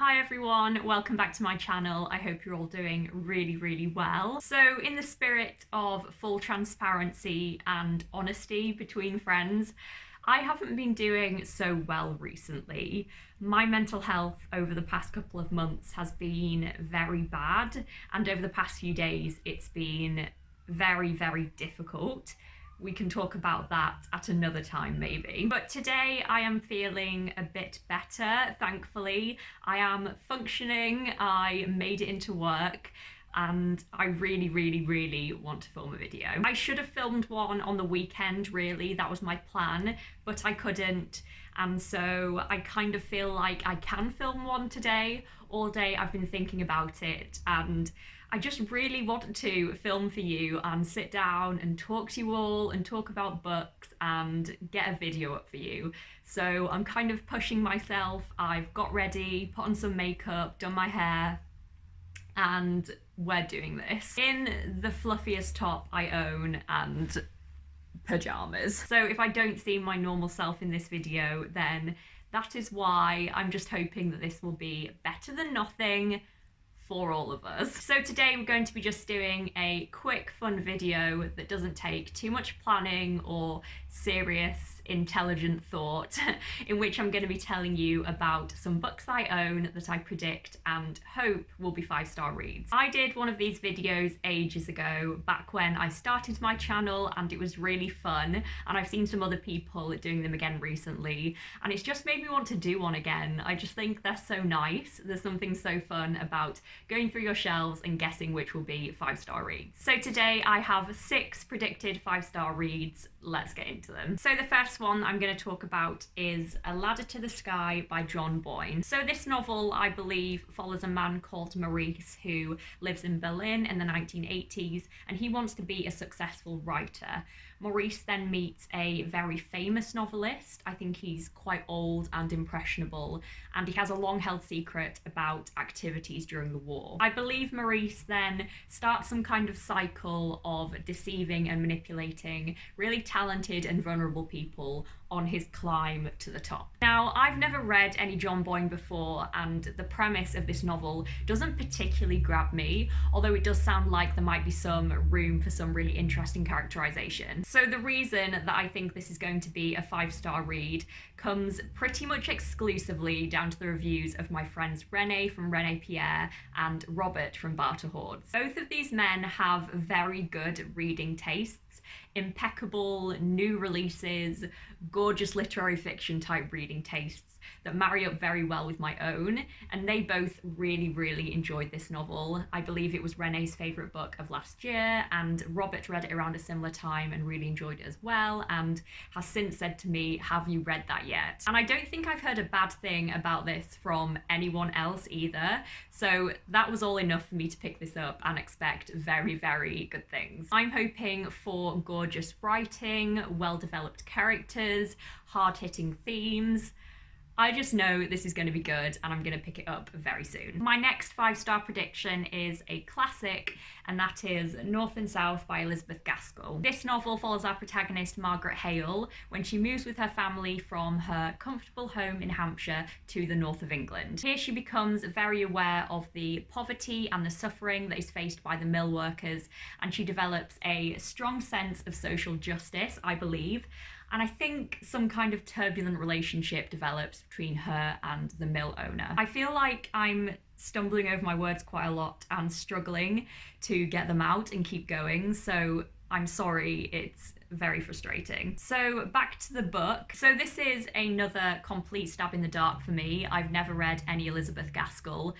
Hi everyone, welcome back to my channel. I hope you're all doing really well. So in the spirit of full transparency and honesty between friends, I haven't been doing so well recently. My mental health over the past couple of months has been very bad, and over the past few days it's been very difficult. We can talk about that at another time maybe. But today I am feeling a bit better, thankfully. I am functioning, I made it into work, and I really want to film a video. I should have filmed one on the weekend, really, that was my plan, but I couldn't. And so I kind of feel like I can film one today. All day I've been thinking about it, and I just really want to film for you and sit down and talk to you all and talk about books and get a video up for you. So I'm kind of pushing myself. I've got ready, put on some makeup, done my hair, and we're doing this in the fluffiest top I own and pajamas. So if I don't see my normal self in this video, then that is why. I'm just hoping that this will be better than nothing for all of us. So today we're going to be just doing a quick fun video that doesn't take too much planning or serious intelligent thought, in which I'm going to be telling you about some books I own that I predict and hope will be 5-star reads. I did one of these videos ages ago, back when I started my channel, and it was really fun, and I've seen some other people doing them again recently, and it's just made me want to do one again. I just think they're so nice. There's something so fun about going through your shelves and guessing which will be 5-star reads. So today I have 6 predicted 5-star reads. Let's get into them. So the first one I'm going to talk about is A Ladder to the Sky by John Boyne. So this novel, I believe, follows a man called Maurice who lives in Berlin in the 1980s, and he wants to be a successful writer. Maurice then meets a very famous novelist. I think he's quite old and impressionable, and he has a long-held secret about activities during the war. I believe Maurice then starts some kind of cycle of deceiving and manipulating really talented and vulnerable people on his climb to the top. Now, I've never read any John Boyne before, and the premise of this novel doesn't particularly grab me, although it does sound like there might be some room for some really interesting characterization. So the reason that I think this is going to be a 5-star read comes pretty much exclusively down to the reviews of my friends Renee from Renee Pierre and Robert from Barter Hordes. Both of these men have very good reading tastes, impeccable new releases, gorgeous literary fiction type reading tastes that marry up very well with my own, and they both really enjoyed this novel. I believe it was Renee's favourite book of last year, and Robert read it around a similar time and really enjoyed it as well, and has since said to me, "Have you read that yet?" And I don't think I've heard a bad thing about this from anyone else either, so that was all enough for me to pick this up and expect very good things. I'm hoping for gorgeous writing, well-developed characters, hard-hitting themes. I just know this is going to be good, and I'm going to pick it up very soon. My next 5-star prediction is a classic, and that is North and South by Elizabeth Gaskell. This novel follows our protagonist Margaret Hale when she moves with her family from her comfortable home in Hampshire to the north of England. Here she becomes very aware of the poverty and the suffering that is faced by the mill workers, and she develops a strong sense of social justice, I believe. And I think some kind of turbulent relationship develops between her and the mill owner. I feel like I'm stumbling over my words quite a lot and struggling to get them out and keep going, so I'm sorry, it's very frustrating. So back to the book. So this is another complete stab in the dark for me. I've never read any Elizabeth Gaskell,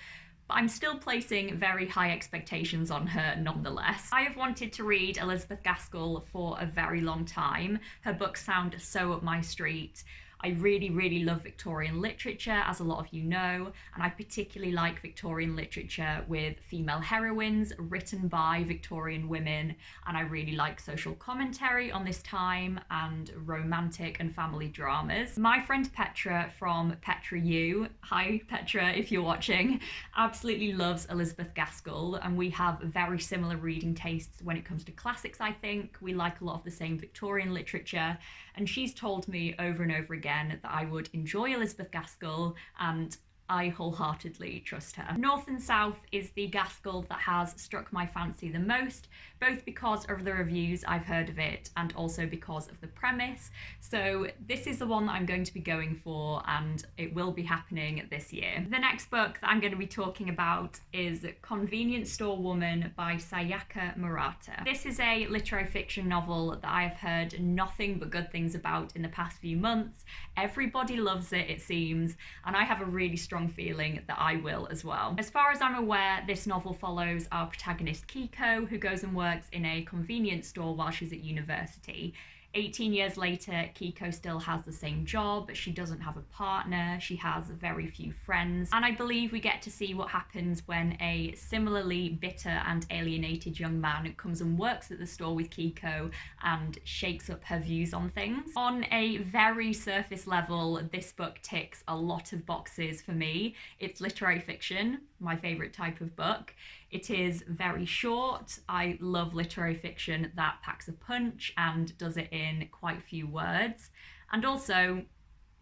but I'm still placing very high expectations on her nonetheless. I have wanted to read Elizabeth Gaskell for a very long time. Her books sound so up my street. I really love Victorian literature, as a lot of you know, and I particularly like Victorian literature with female heroines written by Victorian women, and I really like social commentary on this time and romantic and family dramas. My friend Petra from Petra U, hi Petra if you're watching, absolutely loves Elizabeth Gaskell, and we have very similar reading tastes when it comes to classics. I think we like a lot of the same Victorian literature, and she's told me over and over again that I would enjoy Elizabeth Gaskell, and I wholeheartedly trust her. North and South is the Gaskell that has struck my fancy the most, both because of the reviews I've heard of it and also because of the premise. So this is the one that I'm going to be going for, and it will be happening this year. The next book that I'm going to be talking about is Convenience Store Woman by Sayaka Murata. This is a literary fiction novel that I have heard nothing but good things about in the past few months. Everybody loves it, it seems, and I have a really strong feeling that I will as well. As far as I'm aware, this novel follows our protagonist Kiko, who goes and works in a convenience store while she's at university. 18 years later, Kiko still has the same job, she doesn't have a partner, she has very few friends, and I believe we get to see what happens when a similarly bitter and alienated young man comes and works at the store with Kiko and shakes up her views on things. On a very surface level, this book ticks a lot of boxes for me. It's literary fiction, my favourite type of book. It is very short. I love literary fiction that packs a punch and does it in quite few words. And also,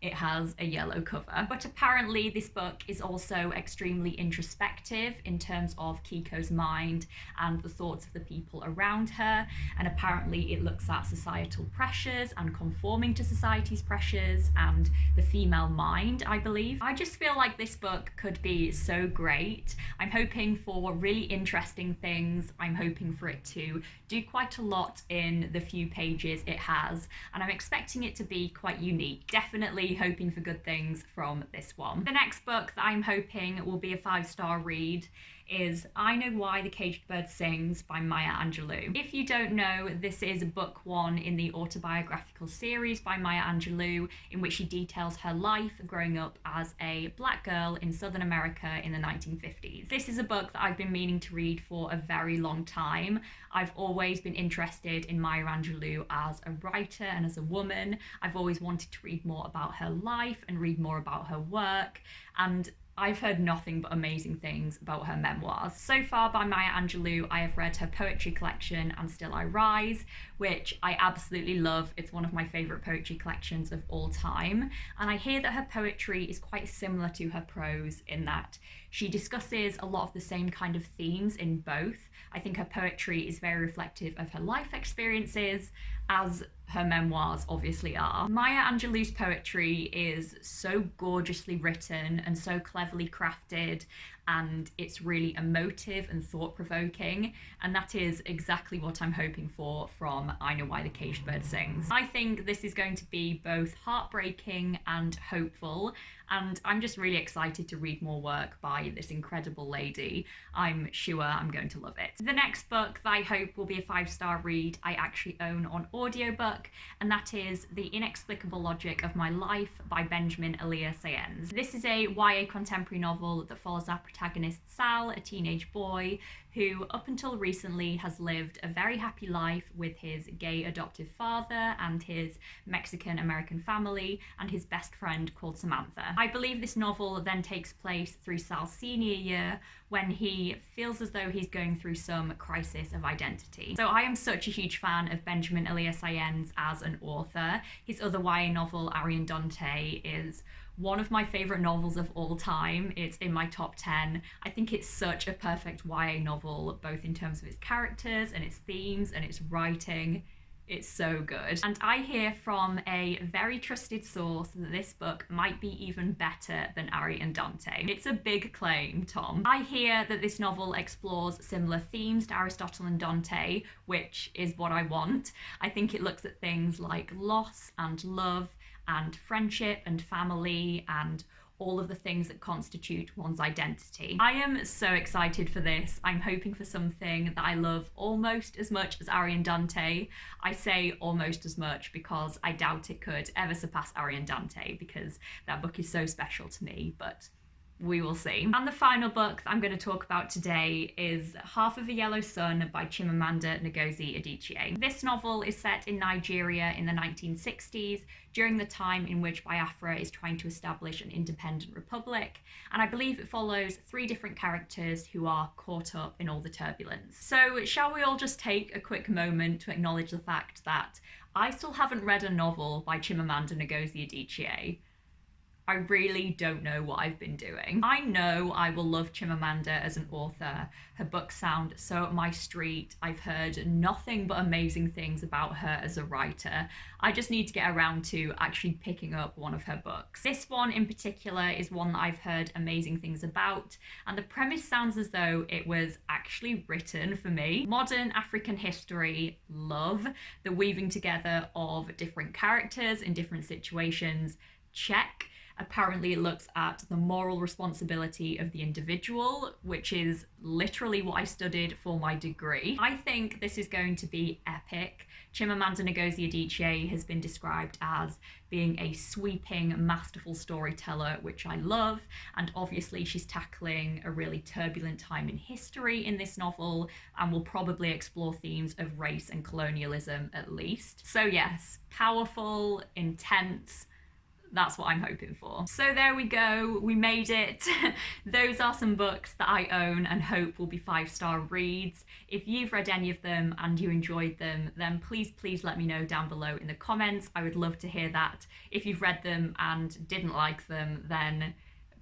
it has a yellow cover. But apparently this book is also extremely introspective in terms of Kiko's mind and the thoughts of the people around her, and apparently it looks at societal pressures and conforming to society's pressures and the female mind, I believe. I just feel like this book could be so great. I'm hoping for really interesting things. I'm hoping for it to do quite a lot in the few pages it has, and I'm expecting it to be quite unique. Definitely hoping for good things from this one. The next book that I'm hoping will be a 5-star read is I Know Why the Caged Bird Sings by Maya Angelou. If you don't know, this is book 1 in the autobiographical series by Maya Angelou, in which she details her life growing up as a black girl in Southern America in the 1950s. This is a book that I've been meaning to read for a very long time. I've always been interested in Maya Angelou as a writer and as a woman. I've always wanted to read more about her life and read more about her work, and I've heard nothing but amazing things about her memoirs. So far by Maya Angelou, I have read her poetry collection And Still I Rise, which I absolutely love. It's one of my favourite poetry collections of all time. And I hear that her poetry is quite similar to her prose in that she discusses a lot of the same kind of themes in both. I think her poetry is very reflective of her life experiences, as her memoirs obviously are. Maya Angelou's poetry is so gorgeously written and so cleverly crafted, and it's really emotive and thought-provoking, and that is exactly what I'm hoping for from I Know Why the Caged Bird Sings. I think this is going to be both heartbreaking and hopeful, and I'm just really excited to read more work by this incredible lady. I'm sure I'm going to love it. The next book that I hope will be a 5-star read I actually own on audiobook, and that is The Inexplicable Logic of My Life by Benjamin Elias Sayens. This is a YA contemporary novel that follows our protagonist Sal, a teenage boy who up until recently has lived a very happy life with his gay adoptive father and his Mexican American family and his best friend called Samantha. I believe this novel then takes place through Sal's senior year, when he feels as though he's going through some crisis of identity. So I am such a huge fan of Benjamin Elias Sayens as an author. His other YA novel, Ariandante, is one of my favourite novels of all time. It's in my top 10. I think it's such a perfect YA novel, both in terms of its characters and its themes and its writing. It's so good. And I hear from a very trusted source that this book might be even better than Ariandante. It's a big claim, Tom. I hear that this novel explores similar themes to Aristotle and Dante, which is what I want. I think it looks at things like loss and love and friendship and family and all of the things that constitute one's identity. I am so excited for this. I'm hoping for something that I love almost as much as Ariandante. I say almost as much because I doubt it could ever surpass Ariandante, because that book is so special to me, but we will see. And the final book that I'm going to talk about today is Half of a Yellow Sun by Chimamanda Ngozi Adichie. This novel is set in Nigeria in the 1960s, during the time in which Biafra is trying to establish an independent republic, and I believe it follows 3 different characters who are caught up in all the turbulence. So shall we all just take a quick moment to acknowledge the fact that I still haven't read a novel by Chimamanda Ngozi Adichie. I really don't know what I've been doing. I know I will love Chimamanda as an author. Her books sound so up my street. I've heard nothing but amazing things about her as a writer. I just need to get around to actually picking up one of her books. This one in particular is one that I've heard amazing things about, and the premise sounds as though it was actually written for me. Modern African history, love. The weaving together of different characters in different situations, check. Apparently it looks at the moral responsibility of the individual, which is literally what I studied for my degree. I think this is going to be epic. Chimamanda Ngozi Adichie has been described as being a sweeping, masterful storyteller, which I love, and obviously she's tackling a really turbulent time in history in this novel and will probably explore themes of race and colonialism at least. So yes, powerful, intense, that's what I'm hoping for. So there we go, we made it. Those are some books that I own and hope will be 5-star reads. If you've read any of them and you enjoyed them, then please let me know down below in the comments. I would love to hear that. If you've read them and didn't like them, then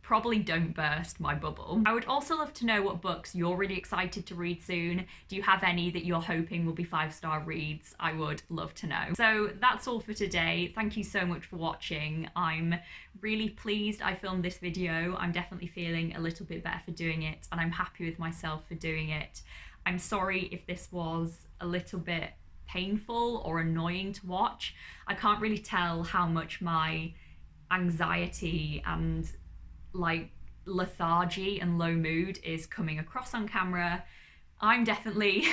probably don't burst my bubble. I would also love to know what books you're really excited to read soon. Do you have any that you're hoping will be 5-star reads? I would love to know. So that's all for today. Thank you so much for watching. I'm really pleased I filmed this video. I'm definitely feeling a little bit better for doing it, and I'm happy with myself for doing it. I'm sorry if this was a little bit painful or annoying to watch. I can't really tell how much my anxiety and like lethargy and low mood is coming across on camera. I'm definitely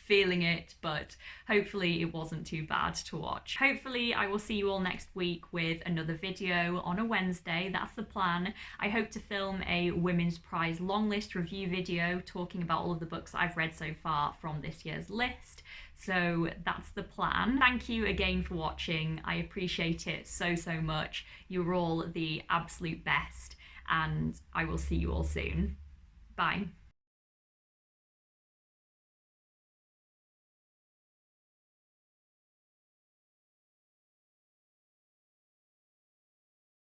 feeling it, but hopefully it wasn't too bad to watch. Hopefully I will see you all next week with another video on a Wednesday. That's the plan. I hope to film a Women's Prize long list review video talking about all of the books I've read so far from this year's list. So that's the plan. Thank you again for watching. I appreciate it so much. You're all the absolute best, and I will see you all soon. Bye.